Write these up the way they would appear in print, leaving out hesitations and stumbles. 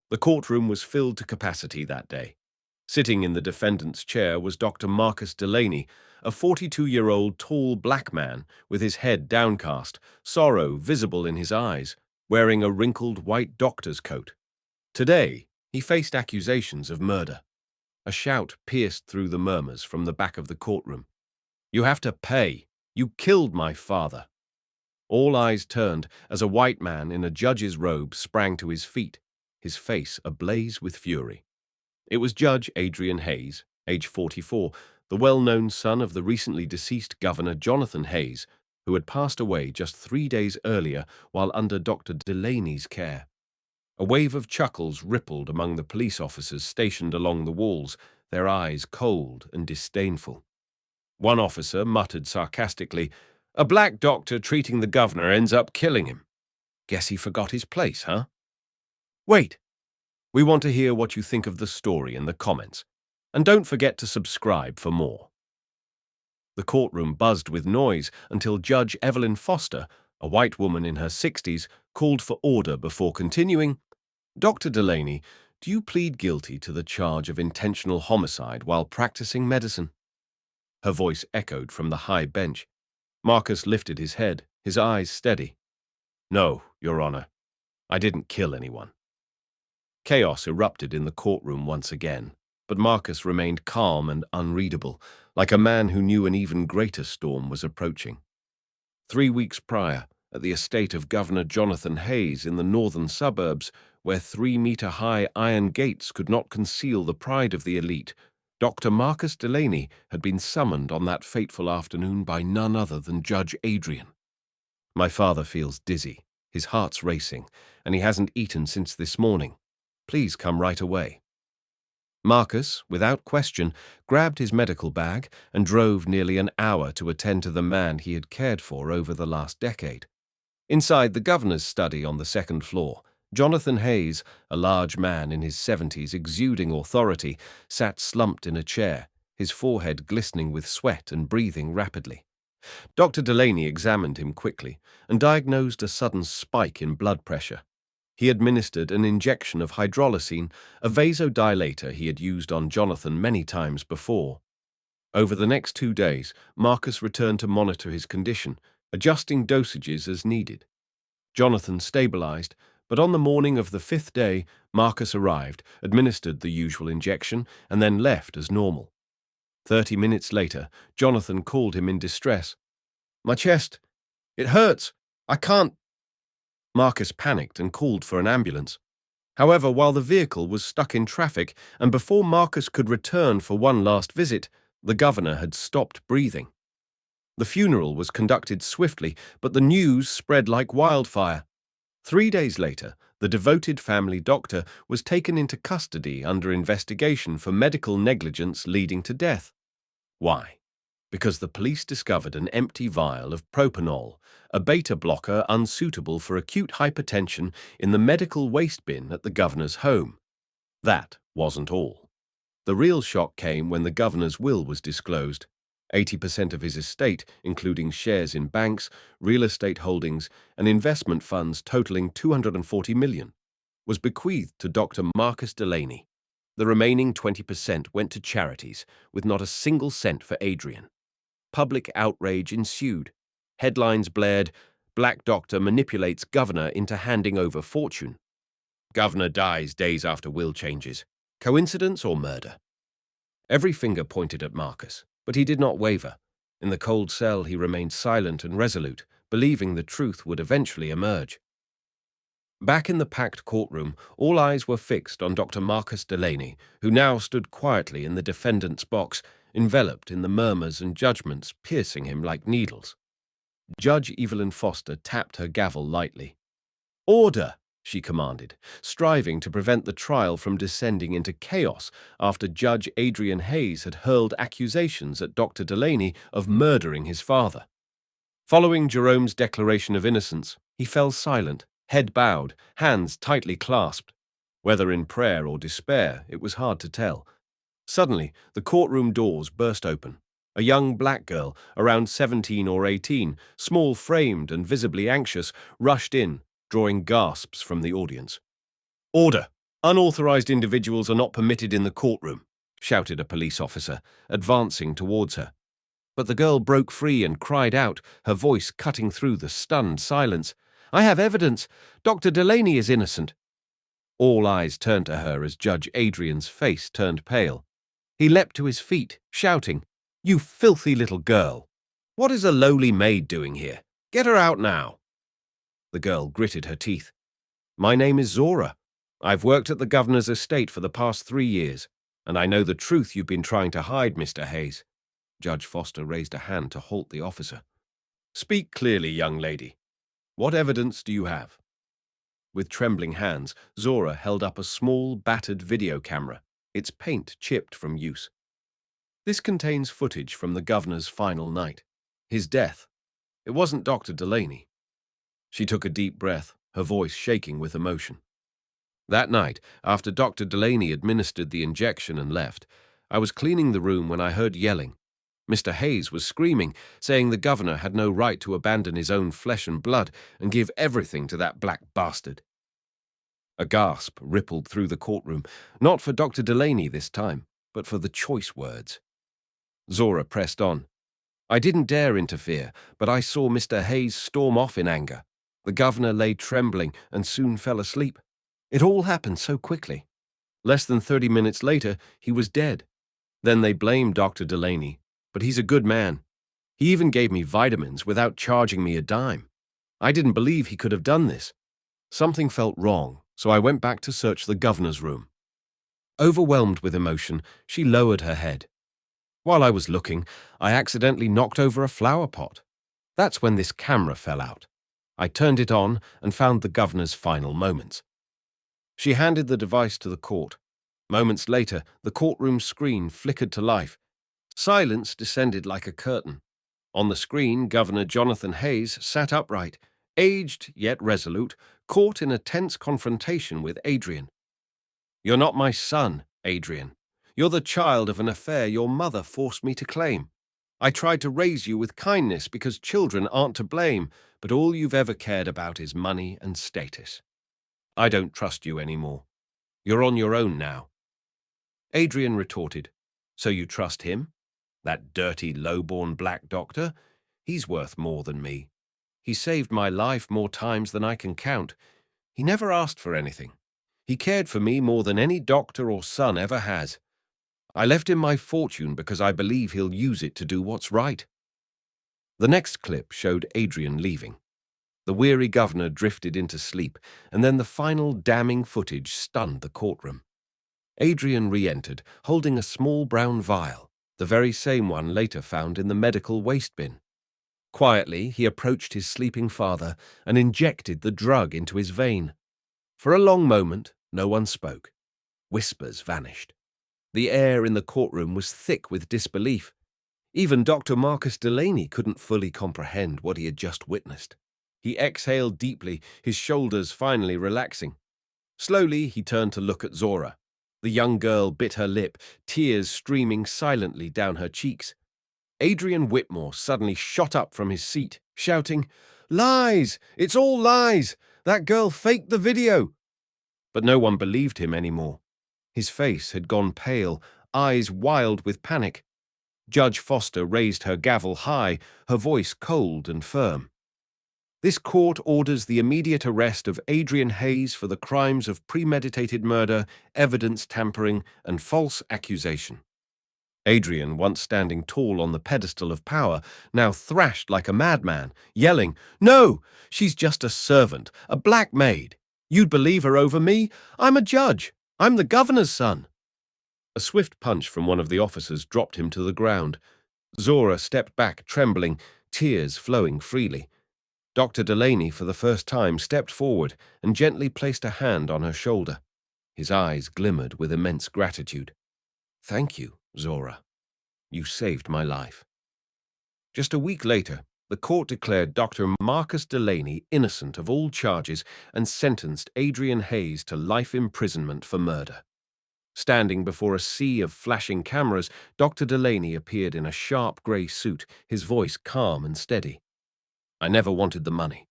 The courtroom was filled to capacity that day. Sitting in the defendant's chair was Dr. Marcus Delaney, a 42-year-old tall black man with his head downcast, sorrow visible in his eyes, wearing a wrinkled white doctor's coat. Today, he faced accusations of murder. A shout pierced through the murmurs from the back of the courtroom. "You have to pay! You killed my father!" All eyes turned as a white man in a judge's robe sprang to his feet, his face ablaze with fury. It was Judge Adrian Hayes, age 44, the well-known son of the recently deceased Governor Jonathan Hayes, who had passed away just 3 days earlier while under Dr. Delaney's care. A wave of chuckles rippled among the police officers stationed along the walls, their eyes cold and disdainful. One officer muttered sarcastically, "A black doctor treating the governor ends up killing him. Guess he forgot his place, huh?" Wait! We want to hear what you think of the story in the comments. And don't forget to subscribe for more. The courtroom buzzed with noise until Judge Evelyn Foster, a white woman in her 60s, called for order before continuing, "Dr. Delaney, do you plead guilty to the charge of intentional homicide while practicing medicine?" Her voice echoed from the high bench. Marcus lifted his head, his eyes steady. "No, Your Honor. I didn't kill anyone." Chaos erupted in the courtroom once again, but Marcus remained calm and unreadable, like a man who knew an even greater storm was approaching. 3 weeks prior, at the estate of Governor Jonathan Hayes in the northern suburbs, where 3-meter-high iron gates could not conceal the pride of the elite, Dr. Marcus Delaney had been summoned on that fateful afternoon by none other than Judge Adrian. "My father feels dizzy, his heart's racing, and he hasn't eaten since this morning. Please come right away." Marcus, without question, grabbed his medical bag and drove nearly an hour to attend to the man he had cared for over the last decade. Inside the governor's study on the second floor, Jonathan Hayes, a large man in his 70s exuding authority, sat slumped in a chair, his forehead glistening with sweat and breathing rapidly. Dr. Delaney examined him quickly and diagnosed a sudden spike in blood pressure. He administered an injection of hydrolysine, a vasodilator he had used on Jonathan many times before. Over the next 2 days, Marcus returned to monitor his condition, adjusting dosages as needed. Jonathan stabilized, but on the morning of the 5th day, Marcus arrived, administered the usual injection, and then left as normal. 30 minutes later, Jonathan called him in distress. "My chest! It hurts! I can't—" Marcus panicked and called for an ambulance. However, while the vehicle was stuck in traffic and before Marcus could return for one last visit, the governor had stopped breathing. The funeral was conducted swiftly, but the news spread like wildfire. 3 days later, the devoted family doctor was taken into custody under investigation for medical negligence leading to death. Why? Because the police discovered an empty vial of propanol, a beta blocker unsuitable for acute hypertension, in the medical waste bin at the governor's home. That wasn't all. The real shock came when the governor's will was disclosed. 80% of his estate, including shares in banks, real estate holdings, and investment funds totaling $240 million, was bequeathed to Dr. Marcus Delaney. The remaining 20% went to charities, with not a single cent for Adrian. Public outrage ensued. Headlines blared, "Black Doctor Manipulates Governor into Handing Over Fortune." "Governor dies days after will changes. Coincidence or murder?" Every finger pointed at Marcus, but he did not waver. In the cold cell, he remained silent and resolute, believing the truth would eventually emerge. Back in the packed courtroom, all eyes were fixed on Dr. Marcus Delaney, who now stood quietly in the defendant's box, enveloped in the murmurs and judgments piercing him like needles. Judge Evelyn Foster tapped her gavel lightly. "Order!" she commanded, striving to prevent the trial from descending into chaos after Judge Adrian Hayes had hurled accusations at Dr. Delaney of murdering his father. Following Jerome's declaration of innocence, he fell silent, head bowed, hands tightly clasped. Whether in prayer or despair, it was hard to tell. Suddenly, the courtroom doors burst open. A young black girl, around 17 or 18, small-framed and visibly anxious, rushed in, drawing gasps from the audience. "Order!" Unauthorized individuals are not permitted in the courtroom, shouted a police officer, advancing towards her. But the girl broke free and cried out, her voice cutting through the stunned silence. I have evidence. Dr. Delaney is innocent. All eyes turned to her as Judge Adrian's face turned pale. He leapt to his feet, shouting, You filthy little girl! What is a lowly maid doing here? Get her out now! The girl gritted her teeth. My name is Zora. I've worked at the governor's estate for the past 3 years, and I know the truth you've been trying to hide, Mr. Hayes. Judge Foster raised a hand to halt the officer. Speak clearly, young lady. What evidence do you have? With trembling hands, Zora held up a small, battered video camera, its paint chipped from use. This contains footage from the governor's final night. His death. It wasn't Dr. Delaney. She took a deep breath, her voice shaking with emotion. That night, after Dr. Delaney administered the injection and left, I was cleaning the room when I heard yelling. Mr. Hayes was screaming, saying the governor had no right to abandon his own flesh and blood and give everything to that black bastard. A gasp rippled through the courtroom, not for Dr. Delaney this time, but for the choice words. Zora pressed on. I didn't dare interfere, but I saw Mr. Hayes storm off in anger. The governor lay trembling and soon fell asleep. It all happened so quickly. Less than 30 minutes later, he was dead. Then they blamed Dr. Delaney, but he's a good man. He even gave me vitamins without charging me a dime. I didn't believe he could have done this. Something felt wrong, so I went back to search the governor's room. Overwhelmed with emotion, she lowered her head. While I was looking, I accidentally knocked over a flower pot. That's when this camera fell out. I turned it on and found the governor's final moments. She handed the device to the court. Moments later, the courtroom screen flickered to life. Silence descended like a curtain. On the screen, Governor Jonathan Hayes sat upright, aged yet resolute, caught in a tense confrontation with Adrian. You're not my son, Adrian. You're the child of an affair your mother forced me to claim. I tried to raise you with kindness because children aren't to blame, but all you've ever cared about is money and status. I don't trust you anymore. You're on your own now. Adrian retorted, So you trust him? That dirty, low-born black doctor? He's worth more than me. He saved my life more times than I can count. He never asked for anything. He cared for me more than any doctor or son ever has. I left him my fortune because I believe he'll use it to do what's right. The next clip showed Adrian leaving. The weary governor drifted into sleep, and then the final damning footage stunned the courtroom. Adrian re-entered, holding a small brown vial, the very same one later found in the medical waste bin. Quietly, he approached his sleeping father and injected the drug into his vein. For a long moment, no one spoke. Whispers vanished. The air in the courtroom was thick with disbelief. Even Dr. Marcus Delaney couldn't fully comprehend what he had just witnessed. He exhaled deeply, his shoulders finally relaxing. Slowly, he turned to look at Zora. The young girl bit her lip, tears streaming silently down her cheeks. Adrian Whitmore suddenly shot up from his seat, shouting, Lies! It's all lies! That girl faked the video! But no one believed him anymore. His face had gone pale, eyes wild with panic. Judge Foster raised her gavel high, her voice cold and firm. This court orders the immediate arrest of Adrian Hayes for the crimes of premeditated murder, evidence tampering, and false accusation. Adrian, once standing tall on the pedestal of power, now thrashed like a madman, yelling, No! She's just a servant, a black maid. You'd believe her over me? I'm a judge. I'm the governor's son. A swift punch from one of the officers dropped him to the ground. Zora stepped back, trembling, tears flowing freely. Dr. Delaney, for the first time, stepped forward and gently placed a hand on her shoulder. His eyes glimmered with immense gratitude. Thank you, Zora. You saved my life. Just a week later, the court declared Dr. Marcus Delaney innocent of all charges and sentenced Adrian Hayes to life imprisonment for murder. Standing before a sea of flashing cameras, Dr. Delaney appeared in a sharp grey suit, his voice calm and steady. I never wanted the money.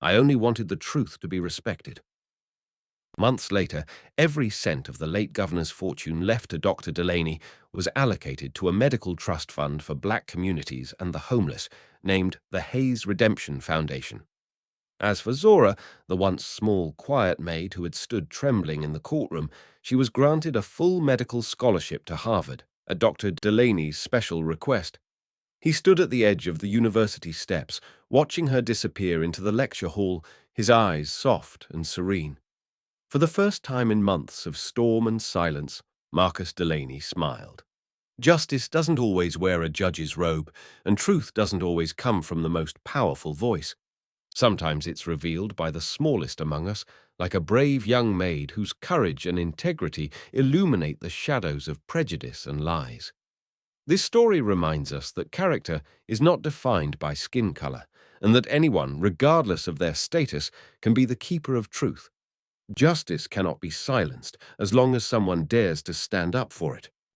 I only wanted the truth to be respected. Months later, every cent of the late governor's fortune left to Dr. Delaney was allocated to a medical trust fund for black communities and the homeless, named the Hayes Redemption Foundation. As for Zora, the once small, quiet maid who had stood trembling in the courtroom, she was granted a full medical scholarship to Harvard, at Dr. Delaney's special request. He stood at the edge of the university steps, watching her disappear into the lecture hall, his eyes soft and serene. For the first time in months of storm and silence, Marcus Delaney smiled. Justice doesn't always wear a judge's robe, and truth doesn't always come from the most powerful voice. Sometimes it's revealed by the smallest among us, like a brave young maid whose courage and integrity illuminate the shadows of prejudice and lies. This story reminds us that character is not defined by skin color, and that anyone, regardless of their status, can be the keeper of truth. Justice cannot be silenced as long as someone dares to stand up for it.